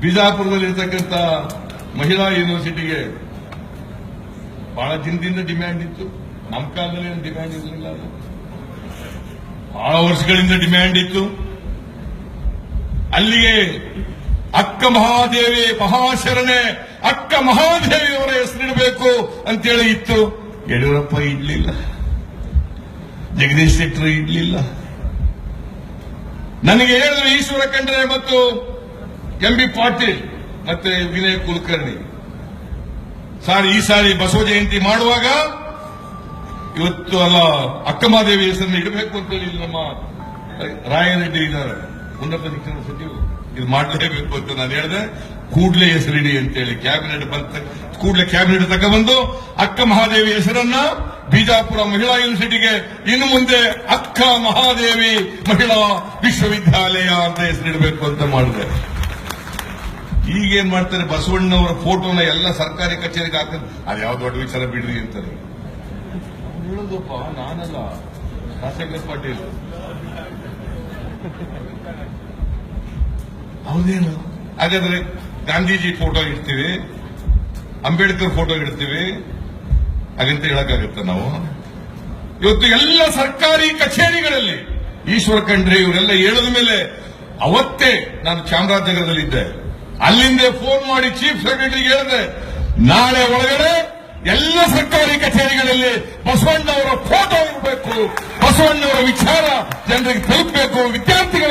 ಬಿಜಾಪುರದಲ್ಲಿರ್ತಕ್ಕಂಥ ಮಹಿಳಾ ಯೂನಿವರ್ಸಿಟಿಗೆ ಬಹಳ ದಿನದಿಂದ ಡಿಮ್ಯಾಂಡ್ ಇತ್ತು. ನಮ್ಮ ಕಾಲದಲ್ಲಿ ಏನು ಡಿಮ್ಯಾಂಡ್ ಇರಲಿಲ್ಲ. ಅದು ಬಹಳ ವರ್ಷಗಳಿಂದ ಡಿಮ್ಯಾಂಡ್ ಇತ್ತು. ಅಲ್ಲಿಗೆ ಅಕ್ಕ ಮಹಾದೇವಿ ಮಹಾಶರಣೆ ಅಕ್ಕ ಮಹಾದೇವಿಯವರ ಹೆಸರಿಡಬೇಕು ಅಂತೇಳಿ ಇತ್ತು. ಯಡಿಯೂರಪ್ಪ ಇಡ್ಲಿಲ್ಲ, ಜಗದೀಶ್ ಶೆಟ್ಟರ್ ಇಡ್ಲಿಲ್ಲ. ನನಗೆ ಹೇಳಿದ್ರು ಈಶ್ವರ ಖಂಡ್ರೆ ಮತ್ತು ಎಂಬಿ ಪಾಟೀಲ್ ಮತ್ತೆ ವಿನಯ್ ಕುಲಕರ್ಣಿ, ಸಾರಿ ಈ ಸಾರಿ ಬಸವ ಜಯಂತಿ ಮಾಡುವಾಗ ಇವತ್ತು ಅಲ್ಲ ಅಕ್ಕಮಹಾದೇವಿ ಹೆಸರನ್ನು ಇಡಬೇಕು ಅಂತೇಳಿ ನಮ್ಮ ರಾಯರೆಡ್ಡಿ ಇದ್ದಾರೆ, ಉನ್ನತ ಶಿಕ್ಷಣ ಸಚಿವರು, ಇದು ಮಾಡಲೇಬೇಕು ಅಂತ ನಾನು ಹೇಳಿದೆ. ಕೂಡಲೇ ಹೆಸರಿಡಿ ಅಂತೇಳಿ ಕ್ಯಾಬಿನೆಟ್ ಬಂದ ಕೂಡಲೇ ಕ್ಯಾಬಿನೆಟ್ ತಗೊಂಡ್ಬಂದು ಅಕ್ಕ ಮಹಾದೇವಿ ಹೆಸರನ್ನ ಬಿಜಾಪುರ ಮಹಿಳಾ ಯೂನಿವರ್ಸಿಟಿಗೆ ಇನ್ನು ಮುಂದೆ ಅಕ್ಕ ಮಹಾದೇವಿ ಮಹಿಳಾ ವಿಶ್ವವಿದ್ಯಾಲಯ ಅಂತ ಹೆಸರಿಡಬೇಕು ಅಂತ ಮಾಡಿದೆ. ಈಗೇನ್ ಮಾಡ್ತಾರೆ, ಬಸವಣ್ಣವರ ಫೋಟೋನ ಎಲ್ಲ ಸರ್ಕಾರಿ ಕಚೇರಿಗೆ ಹಾಕಿದ್ರೆ ಅದು ಯಾವ ದೊಡ್ಡ ವಿಚಾರ ಬಿಡ್ರಿ ಅಂತಾರೆ. ಹೇಳೋದಪ್ಪ ನಾನಲ್ಲ, ರಾಜಶೇಖರ್ ಪಾಟೀಲ್. ಹೌದೇನು? ಹಾಗಾದ್ರೆ ಗಾಂಧೀಜಿ ಫೋಟೋ ಇಡ್ತೀವಿ, ಅಂಬೇಡ್ಕರ್ ಫೋಟೋ ಇಡ್ತೀವಿ, ಹಾಗಂತ ಹೇಳಕ್ಕಾಗತ್ತ ನಾವು? ಇವತ್ತು ಎಲ್ಲ ಸರ್ಕಾರಿ ಕಚೇರಿಗಳಲ್ಲಿ ಈಶ್ವರ ಖಂಡ್ರೆ ಇವರೆಲ್ಲ ಹೇಳಿದ ಮೇಲೆ ಅವತ್ತೇ ನಾನು ಚಾಮರಾಜನಗರದಲ್ಲಿದ್ದೆ. ಅಲ್ಲಿಂದ ಫೋನ್ ಮಾಡಿ ಚೀಫ್ ಸೆಕ್ರೆಟರಿಗೆ ಹೇಳಿದೆ, ನಾಳೆ ಒಳಗಡೆ ಎಲ್ಲ ಸರ್ಕಾರಿ ಕಚೇರಿಗಳಲ್ಲಿ ಬಸವಣ್ಣವರ ಫೋಟೋ ಇರಬೇಕು, ಬಸವಣ್ಣವರ ವಿಚಾರ ಜನರಿಗೆ ತಲುಪಬೇಕು, ವಿದ್ಯಾರ್ಥಿಗಳ